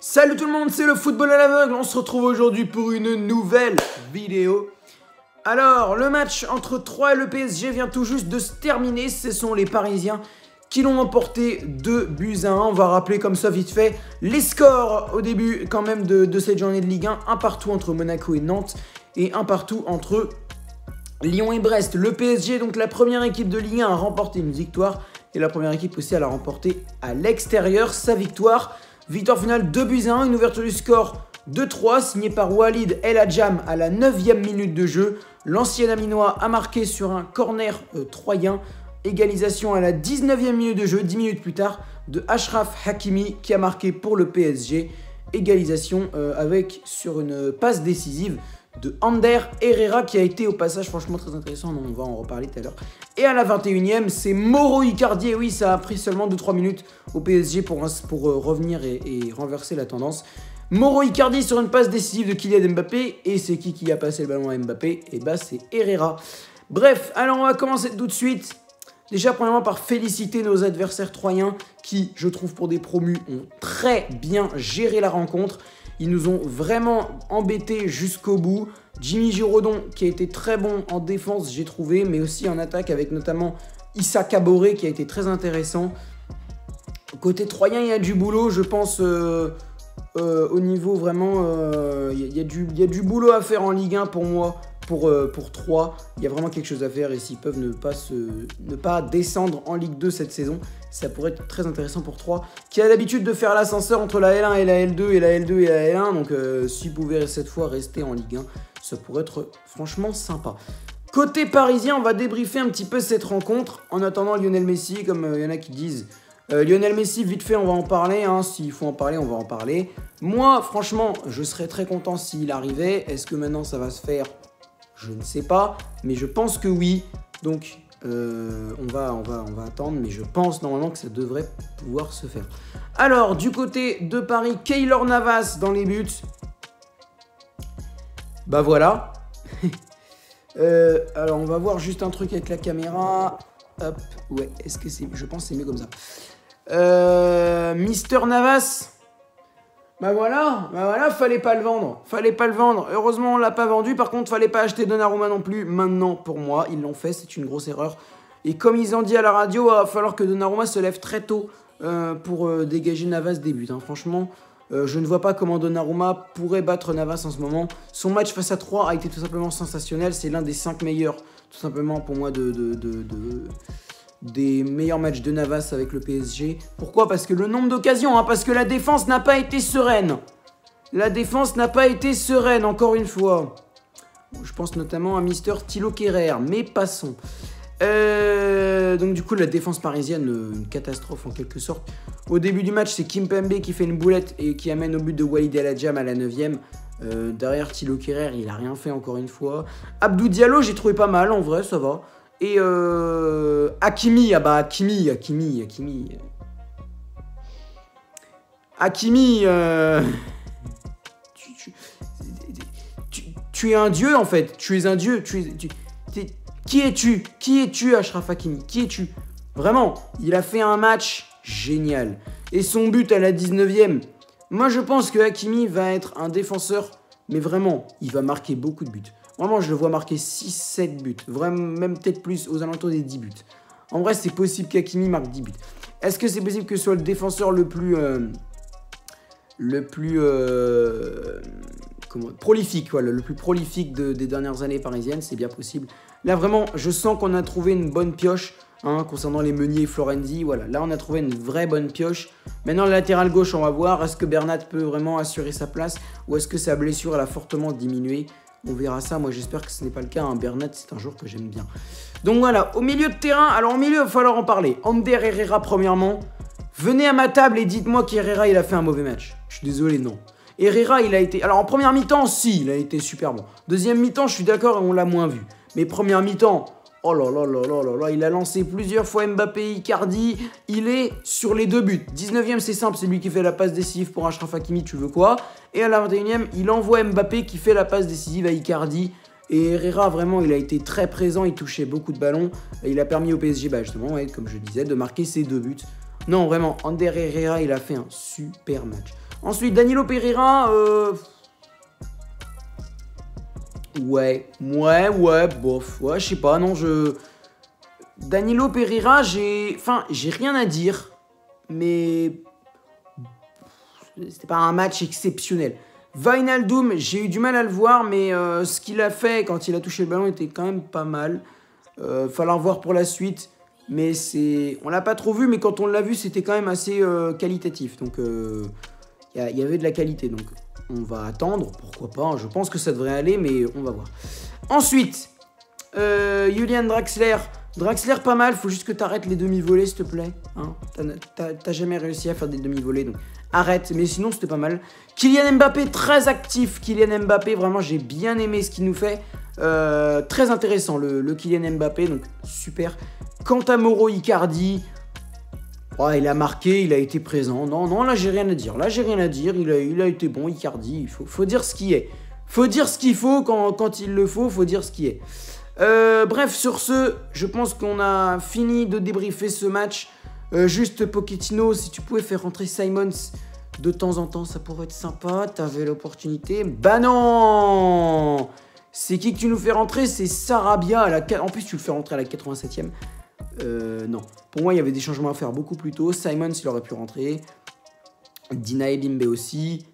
Salut tout le monde, c'est le football à l'aveugle. On se retrouve aujourd'hui pour une nouvelle vidéo. Alors, le match entre Troyes et le PSG vient tout juste de se terminer. Ce sont les Parisiens qui l'ont emporté 2-1. On va rappeler comme ça vite fait les scores au début quand même de cette journée de Ligue 1. Un partout entre Monaco et Nantes et un partout entre Lyon et Brest. Le PSG, donc la première équipe de Ligue 1, a remporté une victoire. Et la première équipe aussi, elle a remporté à l'extérieur sa victoire. Victoire finale 2-1, une ouverture du score de 3, signée par Walid El Hadjam à la 9e minute de jeu. L'ancien Aminois a marqué sur un corner troyen. Égalisation à la 19e minute de jeu, 10 minutes plus tard, de Achraf Hakimi qui a marqué pour le PSG. Égalisation sur une passe décisive de Ander Herrera qui a été au passage franchement très intéressant, on va en reparler tout à l'heure. Et à la 21e, c'est Mauro Icardi, et oui ça a pris seulement 2-3 minutes au PSG pour revenir et renverser la tendance. Mauro Icardi sur une passe décisive de Kylian Mbappé, et c'est qui a passé le ballon à Mbappé? Et bah c'est Herrera. Bref, alors on va commencer tout de suite. Déjà premièrement par féliciter nos adversaires troyens qui, je trouve pour des promus, ont très bien géré la rencontre. Ils nous ont vraiment embêtés jusqu'au bout. Jimmy Giraudon qui a été très bon en défense, j'ai trouvé, mais aussi en attaque avec notamment Issa Kaboré qui a été très intéressant. Côté troyen, il y a du boulot, je pense, au niveau vraiment... il y a du boulot à faire en Ligue 1 pour moi. Pour Troyes, il y a vraiment quelque chose à faire et s'ils peuvent ne pas descendre en Ligue 2 cette saison, ça pourrait être très intéressant pour Troyes, qui a l'habitude de faire l'ascenseur entre la L1 et la L2 et la L2 et la L1, donc s'ils pouvaient cette fois rester en Ligue 1, ça pourrait être franchement sympa. Côté parisien, on va débriefer un petit peu cette rencontre en attendant Lionel Messi, comme il y en a qui disent. Lionel Messi, vite fait, on va en parler, hein. S'il faut en parler, on va en parler. Moi, franchement, je serais très content s'il arrivait. Est-ce que maintenant ça va se faire ? Je ne sais pas, mais je pense que oui. Donc, on va attendre, mais je pense normalement que ça devrait pouvoir se faire. Alors, du côté de Paris, Keylor Navas dans les buts. Bah voilà. Alors, on va voir juste un truc avec la caméra. Hop, ouais, est-ce que c'est... Je pense que c'est mieux comme ça. Mister Navas... Bah voilà, fallait pas le vendre. Heureusement, on l'a pas vendu. Par contre, fallait pas acheter Donnarumma non plus. Maintenant, pour moi, ils l'ont fait. C'est une grosse erreur. Et comme ils ont dit à la radio, il va falloir que Donnarumma se lève très tôt pour dégager Navas des buts. Hein. Franchement, je ne vois pas comment Donnarumma pourrait battre Navas en ce moment. Son match face à Troyes a été tout simplement sensationnel. C'est l'un des 5 meilleurs, tout simplement, pour moi, des meilleurs matchs de Navas avec le PSG. Pourquoi? Parce que le nombre d'occasions, hein, parce que la défense n'a pas été sereine. La défense n'a pas été sereine, encore une fois. Je pense notamment à Mister Thilo Kehrer, mais passons. Donc du coup, la défense parisienne, une catastrophe en quelque sorte. Au début du match, c'est Kimpembe qui fait une boulette et qui amène au but de Walid El Hadjam à la 9e. Derrière Thilo Kehrer, il a rien fait encore une fois. Abdou Diallo, j'ai trouvé pas mal, en vrai, ça va. Et Hakimi, ah bah Hakimi, tu es un dieu en fait, tu es un dieu, qui es-tu? Qui es-tu Achraf Hakimi? Qui es-tu? Vraiment, il a fait un match génial. Et son but à la 19e, moi je pense que Hakimi va être un défenseur, mais vraiment, il va marquer beaucoup de buts. Vraiment, je le vois marquer 6-7 buts. Vraiment, même peut-être plus, aux alentours des 10 buts. En vrai, c'est possible qu'Hakimi marque 10 buts. Est-ce que c'est possible que ce soit le défenseur le plus prolifique, voilà, le plus prolifique des dernières années parisiennes? C'est bien possible. Là, vraiment, je sens qu'on a trouvé une bonne pioche concernant les Meunier et Florenzi. Voilà, là, on a trouvé une vraie bonne pioche. Maintenant, le latéral gauche, on va voir. Est-ce que Bernat peut vraiment assurer sa place? Ou est-ce que sa blessure, elle a fortement diminué? On verra ça, moi j'espère que ce n'est pas le cas. Hein. Bernat, c'est un joueur que j'aime bien. Donc voilà, au milieu de terrain, alors au milieu, il va falloir en parler. Ander Herrera, premièrement. Venez à ma table et dites-moi qu'Herrera, il a fait un mauvais match. Je suis désolé, non. Herrera, il a été... Alors en première mi-temps, si, il a été super bon. Deuxième mi-temps, je suis d'accord, on l'a moins vu. Mais première mi-temps... Oh là là là là là là, il a lancé plusieurs fois Mbappé, Icardi, il est sur les 2 buts. 19e, c'est simple, c'est lui qui fait la passe décisive pour Achraf Hakimi, tu veux quoi? Et à la 21e, il envoie Mbappé qui fait la passe décisive à Icardi. Et Herrera, vraiment, il a été très présent, il touchait beaucoup de ballons. Et il a permis au PSG, bah justement, ouais, comme je disais, de marquer ses 2 buts. Non, vraiment, Ander Herrera, il a fait un super match. Ensuite, Danilo Pereira, ouais, bof, ouais, je sais pas, non, Danilo Pereira, j'ai rien à dire, mais c'était pas un match exceptionnel. Wijnaldum, j'ai eu du mal à le voir, mais ce qu'il a fait quand il a touché le ballon était quand même pas mal. Falloir voir pour la suite, mais on l'a pas trop vu, mais quand on l'a vu, c'était quand même assez qualitatif. Donc, il y avait de la qualité, donc on va attendre, pourquoi pas. Hein, je pense que ça devrait aller, mais on va voir. Ensuite, Julian Draxler. Draxler, pas mal, faut juste que tu arrêtes les demi-volées, s'il te plaît. Hein, t'as jamais réussi à faire des demi-volées, donc arrête, mais sinon c'était pas mal. Kylian Mbappé, très actif. Kylian Mbappé, vraiment, j'ai bien aimé ce qu'il nous fait. Très intéressant, le Kylian Mbappé, donc super. Quant à Mauro Icardi, oh, il a marqué, il a été présent. Non, là, j'ai rien à dire. Il a été bon, Icardi. Il faut dire ce qui est. Faut dire ce qu'il faut quand il le faut dire ce qui est. Bref, sur ce, je pense qu'on a fini de débriefer ce match. Juste Pochettino, si tu pouvais faire rentrer Simons de temps en temps, ça pourrait être sympa. T'avais l'opportunité. Bah non! C'est qui que tu nous fais rentrer? C'est Sarabia. En plus, tu le fais rentrer à la 87e. Non. Pour moi, il y avait des changements à faire beaucoup plus tôt. Simons, il aurait pu rentrer. Dina Elimbe aussi.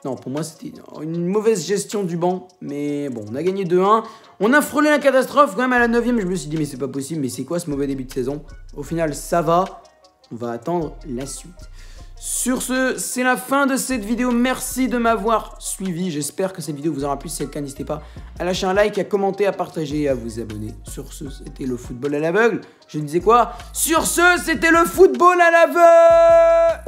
Non, pour moi, c'était une mauvaise gestion du banc. Mais bon, on a gagné 2-1. On a frôlé la catastrophe. Quand même, à la 9e, je me suis dit, mais c'est pas possible. Mais c'est quoi ce mauvais début de saison? Au final, ça va. On va attendre la suite. Sur ce, c'est la fin de cette vidéo. Merci de m'avoir suivi. J'espère que cette vidéo vous aura plu. Si c'est le cas, n'hésitez pas à lâcher un like, à commenter, à partager et à vous abonner. Sur ce, c'était le football à l'aveugle. Je disais quoi? Sur ce, c'était le football à l'aveugle.